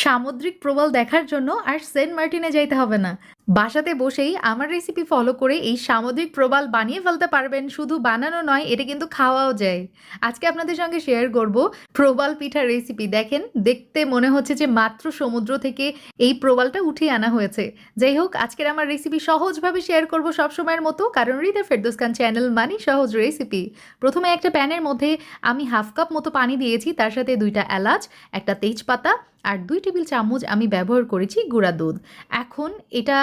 সামুদ্রিক প্রবাল দেখার জন্য আর সেন্ট মার্টিনে যাইতে হবে না, বাসাতে বসেই আমার রেসিপি ফলো করে এই সামুদ্রিক প্রবাল বানিয়ে ফেলতে পারবেন। শুধু বানানো নয়, এটা কিন্তু খাওয়াও যায়। আজকে আপনাদের সঙ্গে শেয়ার করব প্রবাল পিঠার রেসিপি। দেখেন, দেখতে মনে হচ্ছে যে মাত্র সমুদ্র থেকে এই প্রবালটা উঠিয়ে আনা হয়েছে। যাই হোক, আজকের আমার রেসিপি সহজভাবে শেয়ার করব সবসময়ের মতো, কারণ হৃদয় ফেরদৌস খান চ্যানেল মানে সহজ রেসিপি। প্রথমে একটা প্যানের মধ্যে আমি হাফ কাপ মতো পানি দিয়েছি, তার সাথে 2টা এলাচ, একটা তেজপাতা আর 2 টেবিল চামচ আমি ব্যবহার করেছি গুঁড়া দুধ। এখন এটা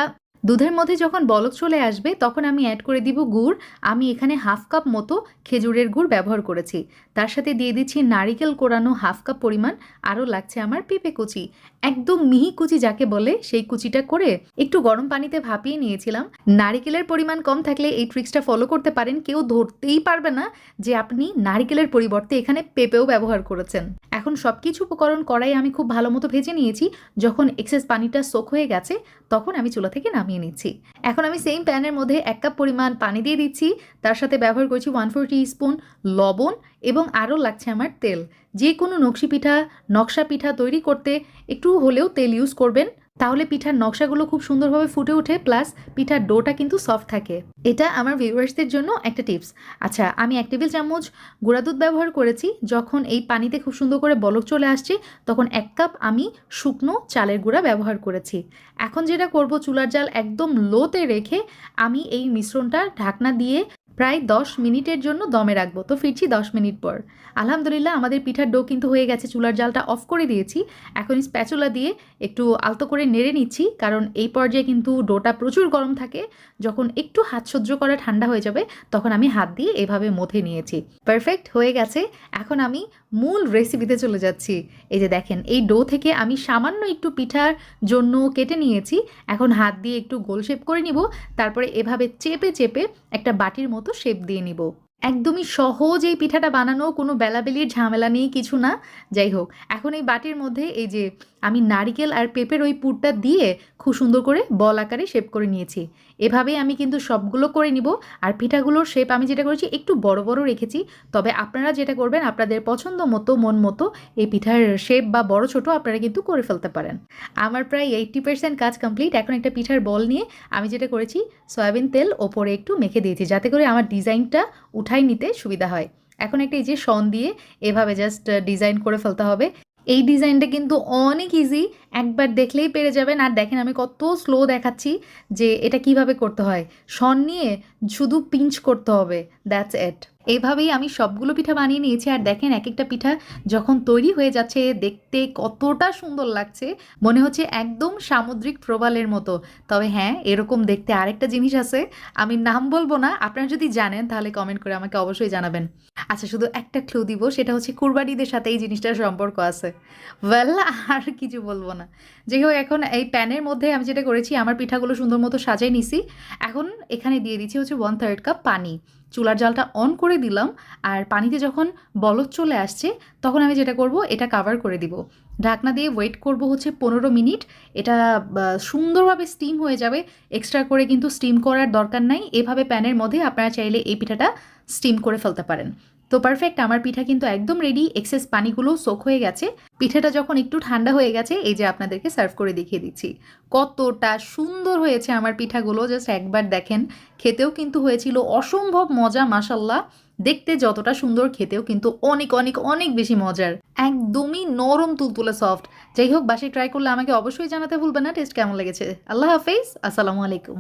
দুধের মধ্যে যখন বলক চলে আসবে তখন আমি অ্যাড করে দিব গুড়। আমি এখানে হাফ কাপ মতো খেজুরের গুড় ব্যবহার করেছি। তার সাথে দিয়ে দিচ্ছি নারিকেল কোরানো হাফ কাপ পরিমাণ। আরও লাগছে আমার পেঁপে কুচি, একদম মিহি কুচি যাকে বলে সেই কুচিটা করে একটু গরম পানিতে ভাপিয়ে নিয়েছিলাম। নারিকেলের পরিমাণ কম থাকলে এই ট্রিক্সটা ফলো করতে পারেন, কেউ ধরতেই পারবে না যে আপনি নারিকেলের পরিবর্তে এখানে পেঁপেও ব্যবহার করেছেন। এখন সব কিছু উপকরণ কড়াই আমি খুব ভালো মতো ভেজে নিয়েছি। যখন এক্সেস পানিটা সোক হয়ে গেছে তখন আমি চুলা থেকে নামিয়ে নিচ্ছি। এখন আমি সেম প্যানের মধ্যে 1 কাপ পরিমাণ পানি দিয়ে দিচ্ছি। তার সাথে ব্যবহার করছি 1/4 টিস্পুন লবণ এবং আরও লাগছে আমার তেল। যে কোনো নকশা পিঠা তৈরি করতে একটু হলেও তেল ইউজ করবেন, তাহলে পিঠার নকশাগুলো খুব সুন্দরভাবে ফুটে ওঠে, প্লাস পিঠার ডোটা কিন্তু সফট থাকে। এটা আমার ভিউয়ার্সদের জন্য একটা টিপস। আচ্ছা, আমি 1 টেবিল চামচ গুঁড়া দুধ ব্যবহার করেছি। যখন এই পানিতে খুব সুন্দর করে বলক চলে আসছে তখন 1 কাপ আমি শুকনো চালের গুঁড়া ব্যবহার করেছি। এখন যেটা করব, চুলার জাল একদম লোতে রেখে আমি এই মিশ্রণটা ঢাকনা দিয়ে প্রায় 10 মিনিটের জন্য দমে রাখবো। তো ফিরছি 10 মিনিট পর। আলহামদুলিল্লাহ, আমাদের পিঠার ডো কিন্তু হয়ে গেছে। চুলার জালটা অফ করে দিয়েছি। এখন স্প্যাচুলা দিয়ে একটু আলতো করে নেড়ে নিচ্ছি, কারণ এই পর্যায়ে কিন্তু ডোটা প্রচুর গরম থাকে। যখন একটু হাত সহ্য করা ঠান্ডা হয়ে যাবে তখন আমি হাত দিয়ে এভাবে মথে নিয়েছি। পারফেক্ট হয়ে গেছে। এখন আমি মূল রেসিপিতে চলে যাচ্ছি। এই যে দেখেন, এই ডো থেকে আমি সামান্য একটু পিঠার জন্য কেটে নিয়েছি। এখন হাত দিয়ে একটু গোল শেপ করে নিব, তারপরে এভাবে চেপে চেপে একটা বাটির মতো শেপ দিয়ে নিব। একদমই সহজ এই পিঠাটা বানানো, কোনো বেলাবেলির ঝামেলা নেই, কিছু না। যাই হোক, এখন এই বাটির মধ্যে এই যে আমি নারিকেল আর পেঁপের ওই পুরটা দিয়ে খুব সুন্দর করে বল আকারে শেপ করে নিয়েছি। এভাবেই আমি কিন্তু সবগুলো করে নিব। আর পিঠাগুলোর শেপ আমি যেটা করেছি একটু বড় বড় রেখেছি, তবে আপনারা যেটা করবেন আপনাদের পছন্দ মতো মন মতো এই পিঠার শেপ বা বড় ছোট আপনারা কিন্তু করে ফেলতে পারেন। আমার প্রায় 80% কাজ কমপ্লিট। এখন একটা পিঠার বল নিয়ে আমি যেটা করেছি, সয়াবিন তেল ওপরে একটু মেখে দিয়েছি যাতে করে আমার ডিজাইনটা উঠাই নিতে সুবিধা হয়। এখন একটা এই যে শন দিয়ে এভাবে জাস্ট ডিজাইন করে ফেলতে হবে। এই ডিজাইনটা কিন্তু অনেক ইজি, একবার দেখলেই পেরে যাবেন। আর দেখেন আমি কত স্লো দেখাচ্ছি যে এটা কিভাবে করতে হয়। শন নিয়ে শুধু পিঞ্চ করতে হবে, দ্যাটস ইট। এইভাবেই আমি সবগুলো পিঠা বানিয়ে নিয়েছি। আর দেখেন, এক একটা পিঠা যখন তৈরি হয়ে যাচ্ছে দেখতে কতটা সুন্দর লাগছে, মনে হচ্ছে একদম সামুদ্রিক প্রবালের মতো। তবে হ্যাঁ, এরকম দেখতে আরেকটা জিনিস আছে, আমি নাম বলবো না। আপনারা যদি জানেন তাহলে কমেন্ট করে আমাকে অবশ্যই জানাবেন। আচ্ছা, শুধু একটা ক্লু দিব, সেটা হচ্ছে কুরবানিদের সাথে এই জিনিসটার সম্পর্ক আছে। ওয়েল, আর কিছু বলবো না। যাই হোক, এখন এই প্যানের মধ্যে আমি যেটা করেছি, আমার পিঠাগুলো সুন্দর মতো সাজাই নিছি। এখন এখানে দিয়ে দিচ্ছি হচ্ছে 1/3 কাপ পানি। চুলার জালটা অন করে দিলাম। আর পানিতে যখন বলক চলে আসছে তখন আমি যেটা করব, এটা কাভার করে দিব। ঢাকনা দিয়ে ওয়েট করব হচ্ছে 15 মিনিট। এটা সুন্দরভাবে স্টিম হয়ে যাবে। এক্সট্রা করে কিন্তু স্টিম করার দরকার নাই। এভাবে প্যানের মধ্যে আপনারা চাইলে এই পিঠাটা স্টিম করে ফেলতে পারেন। তো পারফেক্ট, আমার পিঠা কিন্তু একদম রেডি। এক্সেস পানিগুলো সোক হয়ে গেছে। পিঠাটা যখন একটু ঠান্ডা হয়ে গেছে, এই যে আপনাদেরকে সার্ভ করে দেখিয়ে দিচ্ছি কতটা সুন্দর হয়েছে আমার পিঠাগুলো। জাস্ট একবার দেখেন। খেতেও কিন্তু হয়েছিল অসম্ভব মজা, মাশাল্লাহ। দেখতে যতটা সুন্দর, খেতেও কিন্তু অনেক অনেক অনেক বেশি মজার। একদমই নরম তুলতুলে সফট। যাই হোক, বাসায় ট্রাই করলে আমাকে অবশ্যই জানাতে ভুলবেন না টেস্ট কেমন লেগেছে। আল্লাহ হাফেজ, আসসালামু আলাইকুম।